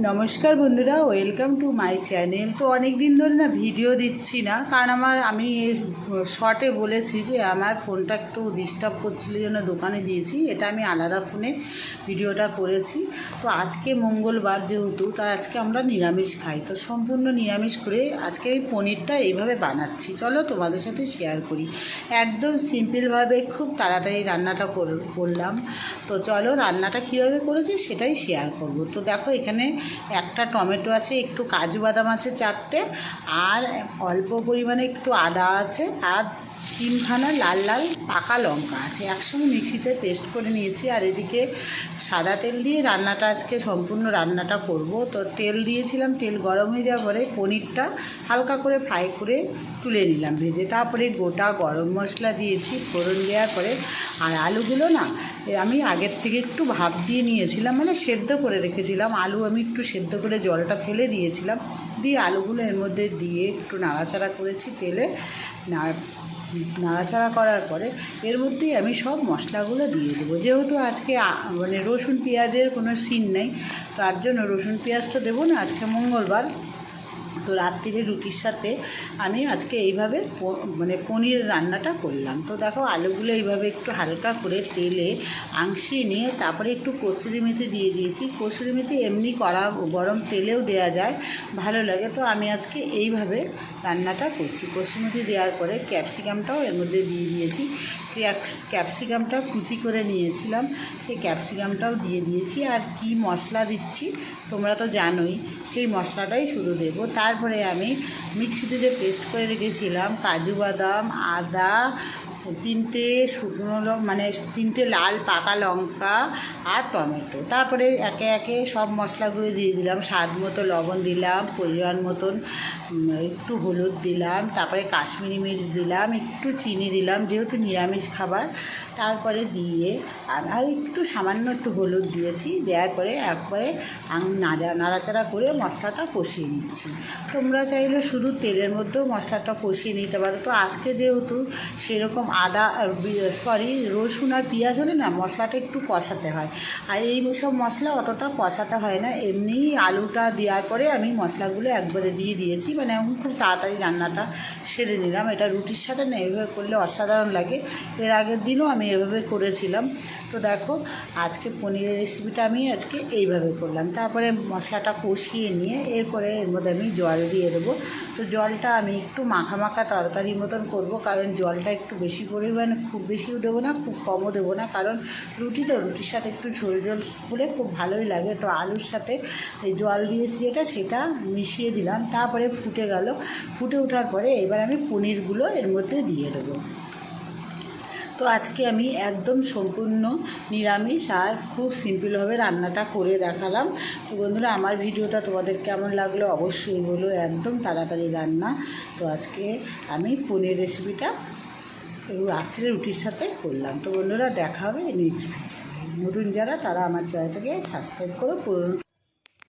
নমস্কার বন্ধুরা, welcome to my channel. তো অনেক দিন ধরে না ভিডিও দিচ্ছি না, কারণ আমি শর্টে বলেছি যে আমার ফোনটা একটু ডিস্টার্ব করছিল জন্য দোকানে দিয়েছি। এটা আমি আলাদা ফোনে ভিডিওটা করেছি। তো আজকে মঙ্গলবার যেহেতু, তা আজকে আমরা নিরামিষ খাই। তো সম্পূর্ণ নিরামিষ করে আজকে এই পনিরটা এইভাবে বানাচ্ছি। চলো তোমাদের সাথে শেয়ার করি। একদম সিম্পলভাবে খুব তাড়াতাড়ি রান্নাটা করলাম। তো চলো রান্নাটা কীভাবে করেছি সেটাই শেয়ার করব। তো দেখো, এখানে একটা টমেটো আছে, একটু কাজু বাদাম আছে 4টে, আর অল্প পরিমাণে একটু আদা আছে, আর 3খানা লাল লাল পাকা লঙ্কা আছে। একসঙ্গে মিক্সিতে পেস্ট করে নিয়েছি। আর এদিকে সাদা তেল দিয়ে রান্নাটা আজকে সম্পূর্ণ রান্নাটা করব। তো তেল দিয়েছিলাম, তেল গরম হয়ে যাওয়ার পরে পনিরটা হালকা করে ফ্রাই করে তুলে নিলাম ভেজে। তারপরে গোটা গরম মশলা দিয়েছি ফোড়ন দেওয়ার পরে। আর আলুগুলো না আমি আগের থেকে একটু ভাপ দিয়ে নিয়েছিলাম, মানে সেদ্ধ করে রেখেছিলাম। আলু আমি একটু সেদ্ধ করে জলটা ফেলে দিয়েছিলাম, দিয়ে আলুগুলো এর মধ্যে দিয়ে একটু নাড়াচাড়া করেছি তেলে। নাড়াচাড়া করার পরে এর মধ্যেই আমি সব মশলাগুলো দিয়ে দেবো। যেহেতু আজকে মানে রসুন পেঁয়াজের কোনো সিন নেই, তার জন্য রসুন পেঁয়াজ তো দেবো না, আজকে মঙ্গলবার। তো রাত্রিরে রুটির সাথে আমি আজকে এইভাবে মানে পনির রান্নাটা করলাম। তো দেখো, আলুগুলো এইভাবে একটু হালকা করে তেলে আংশিয়ে নিয়ে তারপরে একটু কসুরি মেথি দিয়ে দিয়েছি। কসুরি মেথি এমনি করা গরম তেলেও দেওয়া যায়, ভালো লাগে। তো আমি আজকে এইভাবে রান্নাটা করছি। কসুরি মেথি দেওয়ার পরে ক্যাপসিকামটাও এর মধ্যে দিয়ে দিয়েছি। ক্যাপসিকামটা কুচি করে নিয়েছিলাম, সেই ক্যাপসিকামটাও দিয়ে দিয়েছি। আর কি মশলা দিচ্ছি তোমরা তো জানোই, সেই মশলাটাই শুধু দেবো। তারপরে আমি মিক্সিতে যে পেস্ট করে রেখেছিলাম কাজু বাদাম, আদা, 3টে শুকনো মানে 3টে লাল পাকা লঙ্কা আর টমেটো, তারপরে একে একে সব মশলাগুলো দিয়ে দিলাম। স্বাদ মতো লবণ দিলাম, পরিমাণ মতন একটু হলুদ দিলাম, তারপরে কাশ্মীরি মির্চ দিলাম, একটু চিনি দিলাম যেহেতু নিরামিষ খাবার। তারপরে দিয়ে আর একটু সামান্য একটু হলুদ দিয়েছি। দেওয়ার পরে একবারে নাড়াচাড়া করে মশলাটা কষিয়ে নিচ্ছি। তোমরা চাইলে শুধু তেলের মধ্যেও মশলাটা কষিয়ে নিতে পারো। তো আজকে যেহেতু সেরকম রসুন আর পেঁয়াজ হলে না মশলাটা একটু কষাতে হয়, আর এই সব মশলা অতটা কষাতে হয় না। এমনি আলুটা দেওয়ার পরে আমি মশলাগুলো একবারে দিয়ে দিয়েছি, মানে এখন খুব তাড়াতাড়ি রান্নাটা সেরে নিলাম। এটা রুটির সাথে না এভাবে করলে অসাধারণ লাগে। এর আগের দিনও আমি এভাবে করেছিলাম। তো দেখো, আজকে পনিরের রেসিপিটা আমি আজকে এইভাবে করলাম। তারপরে মশলাটা কষিয়ে নিয়ে এরপরে এর মধ্যে আমি জল দিয়ে দেবো। তো জলটা আমি একটু মাখা মাখা তরকারির মতন করব, কারণ জলটা একটু বেশি পরিমাণে, খুব বেশিও দেবো না খুব কমও দেবো না, কারণ রুটির সাথে একটু ঝোল ঝোল হলে খুব ভালোই লাগে। তো আলুর সাথে এই জল দিয়েছি সেটা মিশিয়ে দিলাম। তারপরে ফুটে গেল, ফুটে ওঠার পরে এবার আমি পনিরগুলো এর মধ্যে দিয়ে দেবো। তো আজকে আমি একদম সম্পূর্ণ নিরামিষ আর খুব সিম্পলভাবে রান্নাটা করে দেখালাম। তো বন্ধুরা, আমার ভিডিওটা তোমাদের কেমন লাগলো অবশ্যই বলো। একদম তাড়াতাড়ি রান্না। তো আজকে আমি পনির রেসিপিটা রাত্রে রুটির সাথে করলাম। তো বন্ধুরা, দেখা হবে নেক্সট ভিডিও। নতুন যারা তারা আমার চ্যানেলটাকে সাবস্ক্রাইব করো, পুরনো